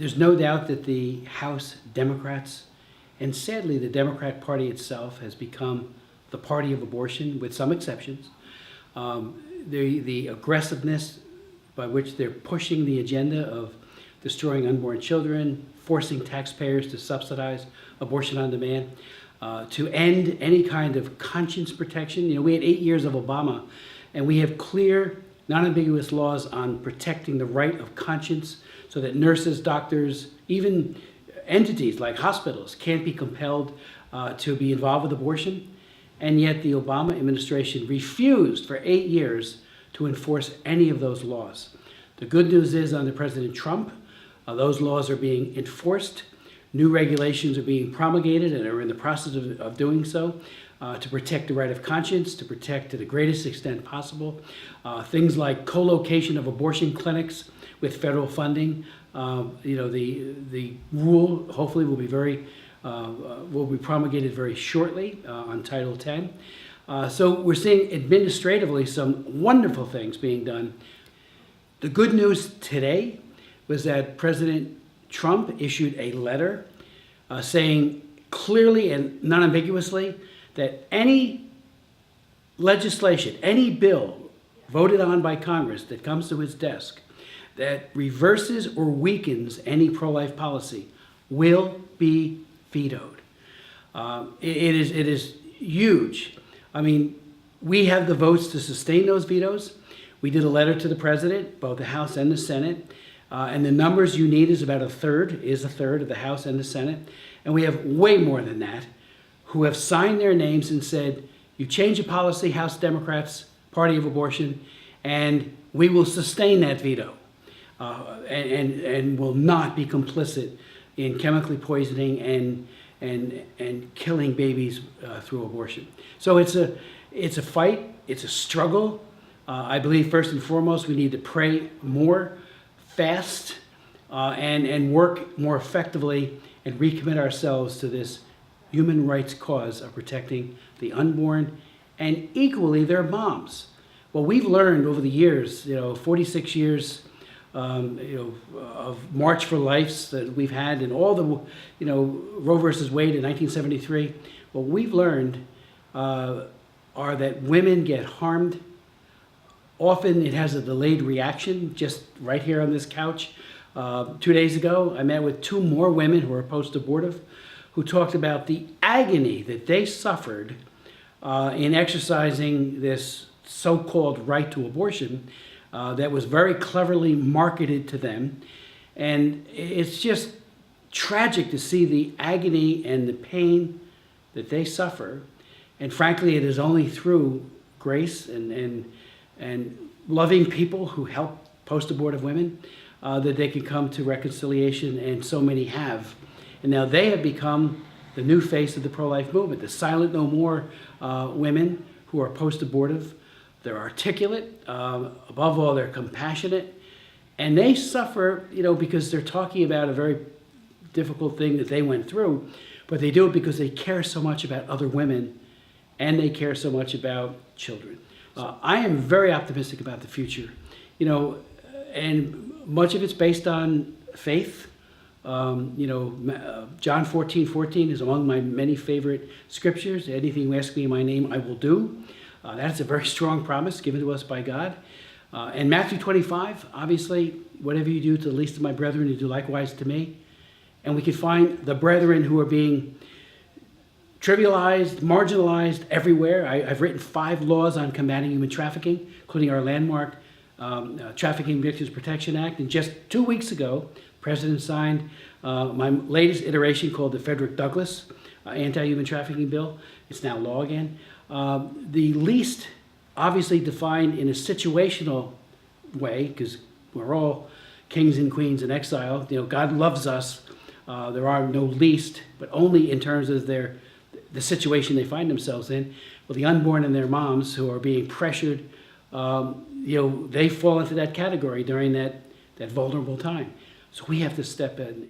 There's no doubt that the House Democrats, and sadly the Democrat Party itself, has become the party of abortion, with some exceptions. The aggressiveness by which they're pushing the agenda of destroying unborn children, forcing taxpayers to subsidize abortion on demand, to end any kind of conscience protection. You know, we had 8 years of Obama, and we have clear, non-ambiguous laws on protecting the right of conscience so that nurses, doctors, even entities like hospitals can't be compelled to be involved with abortion. And yet the Obama administration refused for 8 years to enforce any of those laws. The good news is, under President Trump, those laws are being enforced. New regulations are being promulgated and are in the process of doing so to protect the right of conscience, to protect to the greatest extent possible. Things like co-location of abortion clinics with federal funding. The rule hopefully will be promulgated very shortly on Title X. So we're seeing administratively some wonderful things being done. The good news today was that President Trump issued a letter saying clearly and non-ambiguously that any legislation, any bill voted on by Congress that comes to his desk that reverses or weakens any pro-life policy will be vetoed. It is huge. I mean, we have the votes to sustain those vetoes. We did a letter to the president, both the House and the Senate, and the numbers you need is about a third of the House and the Senate. And we have way more than that who have signed their names and said, you change the policy, House Democrats, party of abortion, and we will sustain that veto and will not be complicit in chemically poisoning and killing babies through abortion. So it's a fight, it's a struggle. I believe first and foremost we need to pray more, fast, and work more effectively and recommit ourselves to this human rights cause of protecting the unborn and equally their moms. Well, we've learned over the years, 46 years of March for Lives that we've had, and all the, Roe versus Wade in 1973. What we've learned are that women get harmed. Often it has a delayed reaction. Just right here on this couch, 2 days ago, I met with 2 more women who are post-abortive who talked about the agony that they suffered in exercising this so-called right to abortion that was very cleverly marketed to them. And it's just tragic to see the agony and the pain that they suffer. And frankly, it is only through grace and loving people who help post-abortive women that they can come to reconciliation, and so many have. And now they have become the new face of the pro-life movement, the silent no more women who are post-abortive. They're articulate, above all, they're compassionate, and they suffer, because they're talking about a very difficult thing that they went through, but they do it because they care so much about other women, and they care so much about children. I am very optimistic about the future, and much of it's based on faith. John 14:14 is among my many favorite scriptures. Anything you ask me in my name, I will do. That's a very strong promise given to us by God. And Matthew 25, obviously, whatever you do to the least of my brethren, you do likewise to me. And we can find the brethren who are being trivialized, marginalized everywhere. I've written 5 laws on combating human trafficking, including our landmark Trafficking Victims Protection Act. And just 2 weeks ago, the President signed my latest iteration called the Frederick Douglass Anti-Human Trafficking Bill. It's now law again. The least obviously defined in a situational way, because we're all kings and queens in exile. God loves us. There are no least, but only in terms of the situation they find themselves in. Well, the unborn and their moms who are being pressured, they fall into that category during that vulnerable time. So we have to step in.